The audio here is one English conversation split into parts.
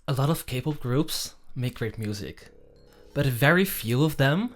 A lot of K-pop groups make great music, but very few of them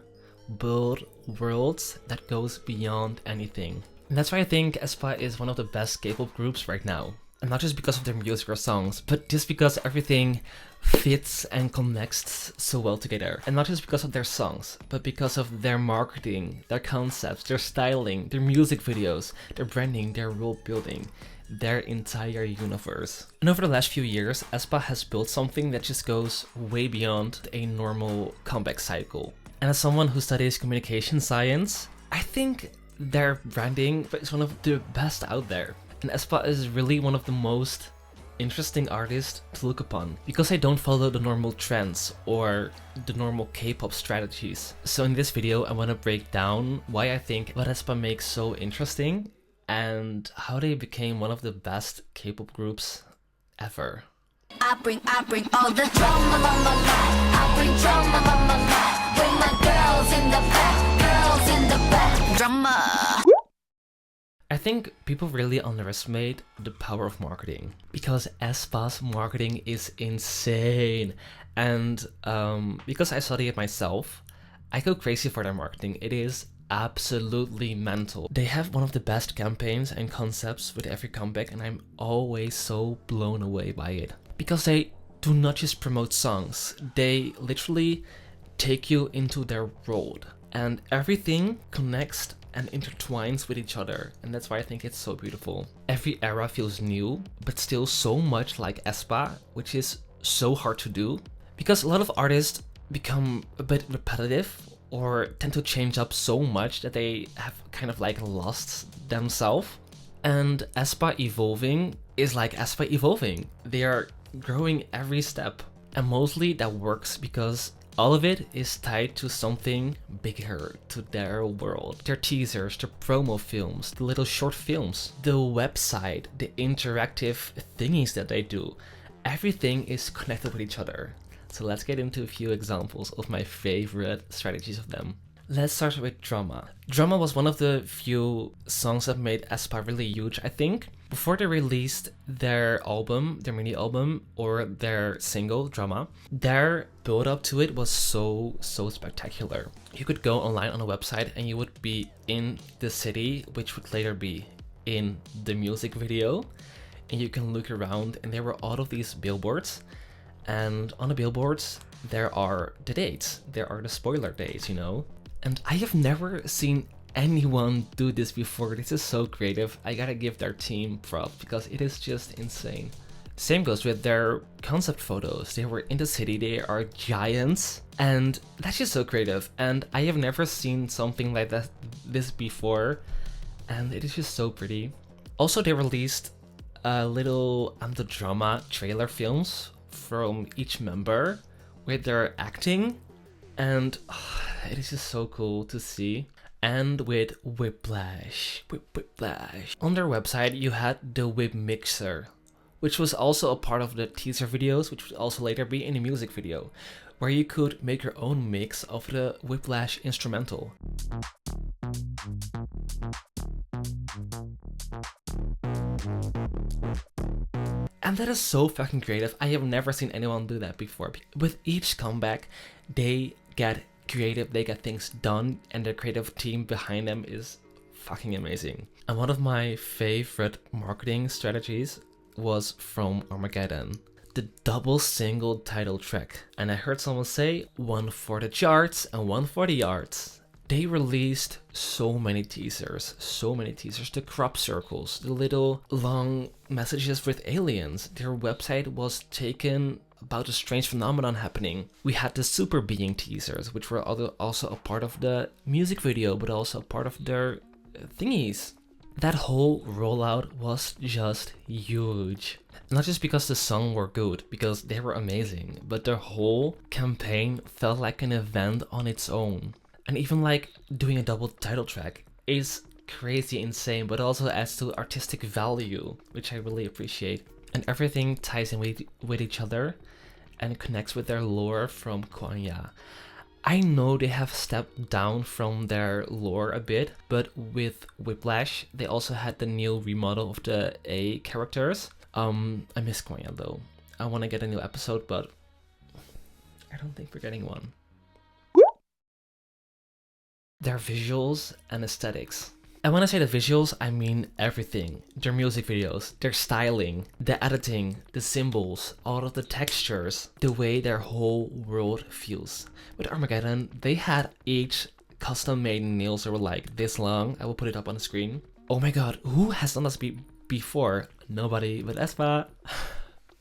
build worlds that goes beyond anything. And that's why I think Aespa is one of the best K-pop groups right now. And not just because of their music or songs, but just because everything fits and connects so well together. And not just because of their songs, but because of their marketing, their concepts, their styling, their music videos, their branding, their world building, their entire universe. And over the last few years, Aespa has built something that just goes way beyond a normal comeback cycle. And as someone who studies communication science, I think their branding is one of the best out there. And Aespa is really one of the most interesting artists to look upon, because I don't follow the normal trends or the normal K-pop strategies. So in this video, I want to break down why I think what Aespa makes so interesting and how they became one of the best K-pop groups ever. I bring all the drama, I bring drama, bring my girls in the back, drama. I think people really underestimate the power of marketing, because Aespa's marketing is insane. And because I study it myself, I go crazy for their marketing. It is absolutely mental. They have one of the best campaigns and concepts with every comeback, and I'm always so blown away by it. Because they do not just promote songs, they literally take you into their world. And everything connects and intertwines with each other, and that's why I think it's so beautiful. Every era feels new, but still so much like Aespa, which is so hard to do, because a lot of artists become a bit repetitive or tend to change up so much that they have kind of like lost themselves. And Aespa evolving is like Aespa evolving. They are growing every step, and mostly that works because all of it is tied to something bigger, to their world. Their teasers, their promo films, the little short films, the website, the interactive thingies that they do. Everything is connected with each other. So let's get into a few examples of my favorite strategies of them. Let's start with Drama. Drama was one of the few songs that made Aespa really huge, I think. Before they released their album, their mini album, or their single, Drama, their build up to it was so spectacular. You could go online on a website and you would be in the city, which would later be in the music video. And you can look around, and there were all of these billboards. And on the billboards, there are the dates. There are the spoiler dates, you know? And I have never seen anyone do this before. This is so creative. I gotta give their team props because it is just insane. Same goes with their concept photos. They were in the city, they are giants, and that's just so creative. And I have never seen something like this before, and it is just so pretty. Also, they released a little The Drama trailer films from each member with their acting, and it is just so cool to see. And with Whiplash. On their website, you had the Whip Mixer, which was also a part of the teaser videos, which would also later be in the music video, where you could make your own mix of the Whiplash instrumental. And that is so fucking creative. I have never seen anyone do that before. With each comeback, they get creative, they get things done, and the creative team behind them is fucking amazing. And one of my favorite marketing strategies was from Armageddon, the double single title track. And I heard someone say, one for the charts and one for the arts. They released so many teasers, the crop circles, the little long messages with aliens. Their website was taken about a strange phenomenon happening. We had the super being teasers, which were also a part of the music video, but also a part of their thingies. That whole rollout was just huge. Not just because the songs were good, because they were amazing, but their whole campaign felt like an event on its own. And even like doing a double title track is crazy insane, but also adds to artistic value, which I really appreciate. And everything ties in with each other and connects with their lore from Kwanya. I know they have stepped down from their lore a bit, but with Whiplash, they also had the new remodel of the A characters. I miss Kwanya though. I want to get a new episode, but I don't think we're getting one. Their visuals and aesthetics. And when I say the visuals, I mean everything. Their music videos, their styling, the editing, the symbols, all of the textures, the way their whole world feels. With Armageddon, they had each custom-made nails that were like this long. I will put it up on the screen. Oh my god, who has done this before? Nobody but Aespa.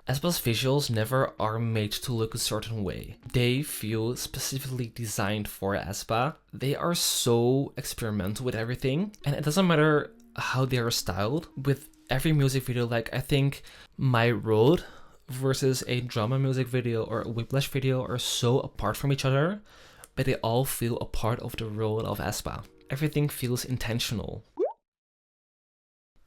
Aespa's visuals never are made to look a certain way. They feel specifically designed for Aespa. They are so experimental with everything, and it doesn't matter how they are styled. With every music video, like I think My Road versus a drama music video or a Whiplash video are so apart from each other, but they all feel a part of the world of Aespa. Everything feels intentional.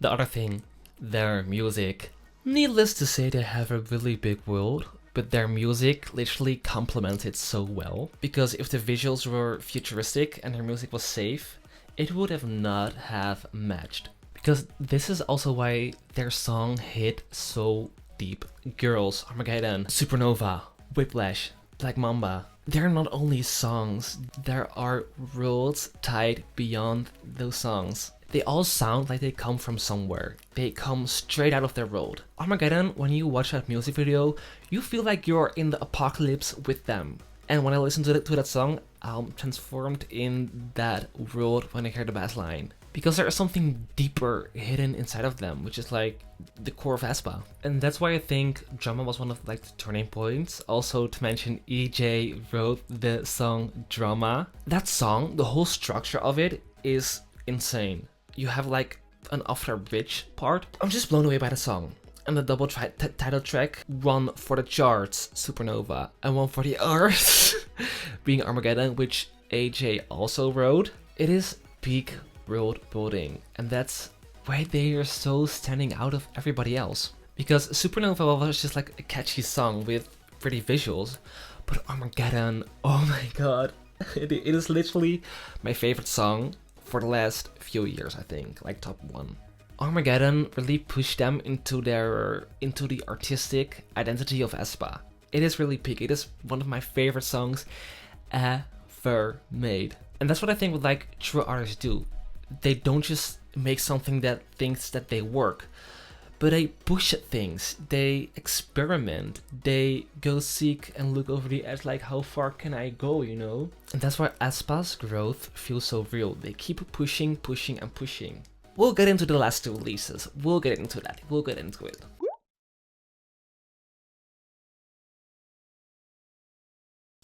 The other thing, their music. Needless to say, they have a really big world, but their music literally complements it so well. Because if the visuals were futuristic and their music was safe, it would have not have matched. Because this is also why their song hit so deep. Girls, Armageddon, Supernova, Whiplash, Black Mamba. They're not only songs, there are worlds tied beyond those songs. They all sound like they come from somewhere. They come straight out of their world. Armageddon, when you watch that music video, you feel like you're in the apocalypse with them. And when I listen to that song, I'm transformed in that world when I hear the bass line. Because there is something deeper hidden inside of them, which is like the core of Aespa. And that's why I think Drama was one of like the turning points. Also to mention, EJ wrote the song Drama. That song, the whole structure of it is insane. You have like an after bridge part. I'm just blown away by the song. And the double title track, one for the charts, Supernova, and one for the arts, being Armageddon, which AJ also wrote. It is peak world building, and that's why they are so standing out of everybody else. Because Supernova was just like a catchy song with pretty visuals, but Armageddon, oh my god, it is literally my favorite song for the last few years, I think, like top 1. Armageddon really pushed them into the artistic identity of Aespa. It is really peak. It is one of my favorite songs ever made. And that's what I think with like true artists do. They don't just make something that thinks that they work, but they push at things, they experiment, they go seek and look over the edge, like how far can I go, you know? And that's why Aespa's growth feels so real. They keep pushing, pushing and pushing. We'll get into the last 2 releases, we'll get into that, we'll get into it.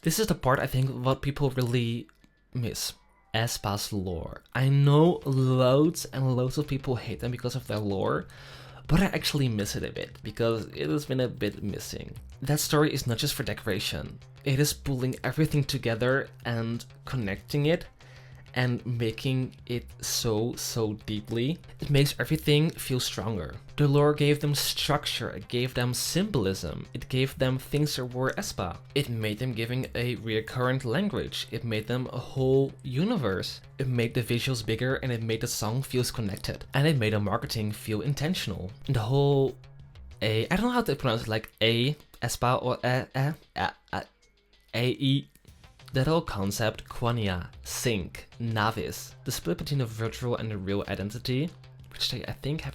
This is the part I think what people really miss. Aespa's lore. I know loads and loads of people hate them because of their lore, but I actually miss it a bit, because it has been a bit missing. That story is not just for decoration. It is pulling everything together and connecting it and making it so deeply. It makes everything feel stronger. The lore gave them structure, it gave them symbolism, it gave them things that were Aespa. It made them giving a recurrent language, it made them a whole universe. It made the visuals bigger and it made the song feels connected. And it made the marketing feel intentional. And the whole I don't know how to pronounce it, like Aespa or AE. That whole concept, Quania, Sync, Navis, the split between the virtual and the real identity, which they I think have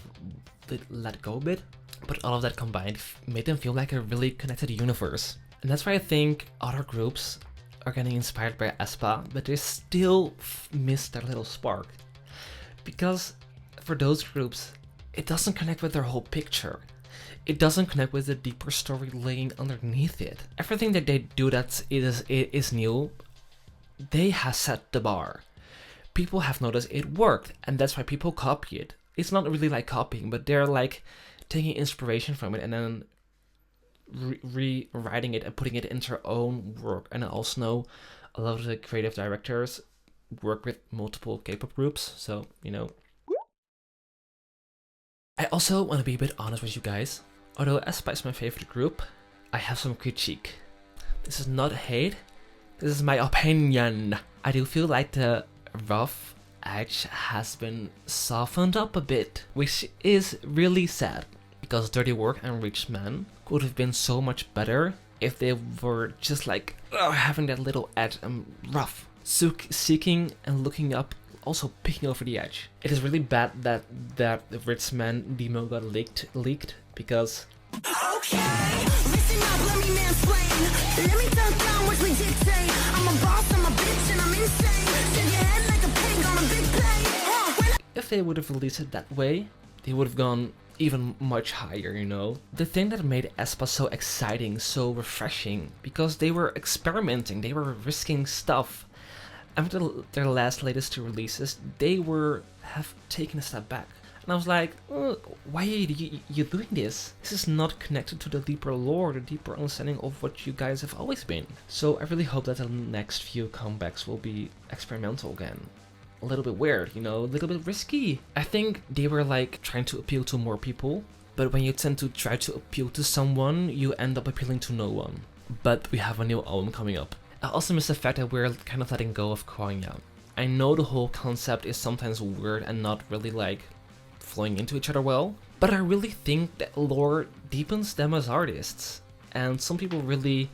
let go a bit, but all of that combined made them feel like a really connected universe. And that's why I think other groups are getting inspired by Aespa, but they still miss that little spark. Because for those groups, it doesn't connect with their whole picture. It doesn't connect with the deeper story laying underneath it. Everything that they do that is new, they have set the bar. People have noticed it worked, and that's why people copy it. It's not really like copying, but they're like taking inspiration from it and then rewriting it and putting it into their own work. And I also know a lot of the creative directors work with multiple K-pop groups, so you know. I also want to be a bit honest with you guys. Although Aespa is my favorite group, I have some critique. This is not hate, this is my opinion. I do feel like the rough edge has been softened up a bit, which is really sad. because Dirty Work and Rich Man could have been so much better if they were just like having that little edge and rough, seeking and looking up, also picking over the edge. It is really bad that the Rich Man demo got leaked because Okay, listen up, let me mansplain. Let me talk down what we dictate. I'm a boss, I'm a bitch, and I'm insane. Shake your head like a pig on a big plate. if they would have released it that way, they would have gone even much higher, you know? The thing that made Aespa so exciting, so refreshing, because they were experimenting, they were risking stuff. After their latest two releases, they have taken a step back. And I was like, why are you doing this? This is not connected to the deeper lore, the deeper understanding of what you guys have always been. So I really hope that the next few comebacks will be experimental again. A little bit weird, you know, a little bit risky. I think they were like trying to appeal to more people, but when you tend to try to appeal to someone, you end up appealing to no one. But we have a new album coming up. I also miss the fact that we're kind of letting go of crying out. I know the whole concept is sometimes weird and not really like flowing into each other well, but I really think that lore deepens them as artists, and some people really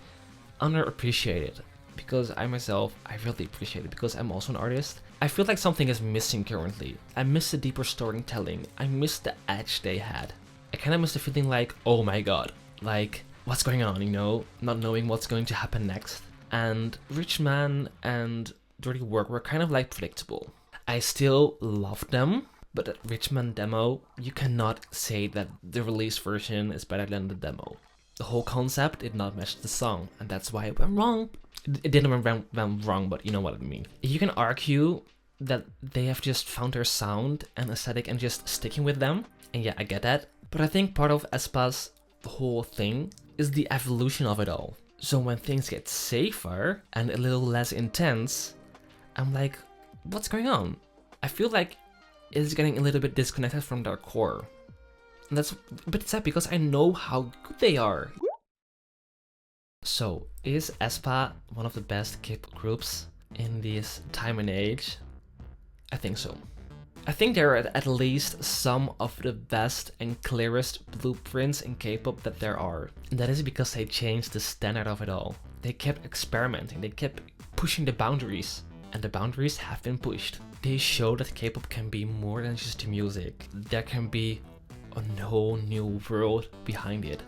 underappreciate it, because I myself, I really appreciate it because I'm also an artist. I feel like something is missing currently. I miss the deeper storytelling, I miss the edge they had. I kind of miss the feeling like, oh my god, like what's going on, you know, not knowing what's going to happen next. And Rich Man and Dirty Work were kind of like predictable. I still love them, but that Rich Man demo, you cannot say that the released version is better than the demo. The whole concept did not match the song, and that's why it went wrong. It didn't went wrong, but you know what I mean. You can argue that they have just found their sound and aesthetic and just sticking with them, and yeah, I get that. But I think part of Aespa's whole thing is the evolution of it all. So when things get safer and a little less intense, I'm like, what's going on? I feel like it's getting a little bit disconnected from their core. And that's a bit sad because I know how good they are. So, is Aespa one of the best K-pop groups in this time and age? I think so. I think they're at least some of the best and clearest blueprints in K-pop that there are. And that is because they changed the standard of it all. They kept experimenting, they kept pushing the boundaries. And the boundaries have been pushed. They show that K-pop can be more than just music. There can be a whole new world behind it.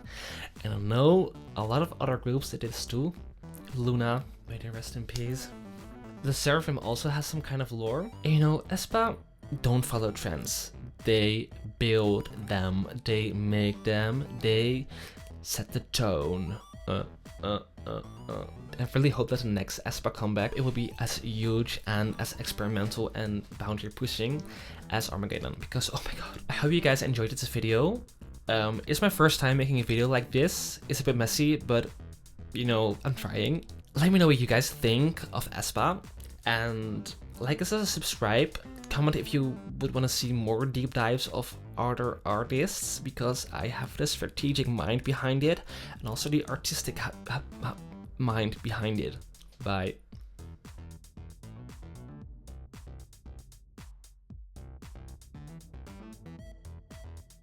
And I know a lot of other groups did this too. Luna, may they rest in peace. The Seraphim also has some kind of lore. And you know, Aespa don't follow trends. They build them, they make them, they set the tone. I really hope that the next Aespa comeback, it will be as huge and as experimental and boundary pushing as Armageddon, because oh my god. I hope you guys enjoyed this video. It's my first time making a video like this. It's a bit messy, but you know, I'm trying. Let me know what you guys think of Aespa, and like us, subscribe, comment if you would want to see more deep dives of other artists, because I have the strategic mind behind it and also the artistic mind behind it. Bye.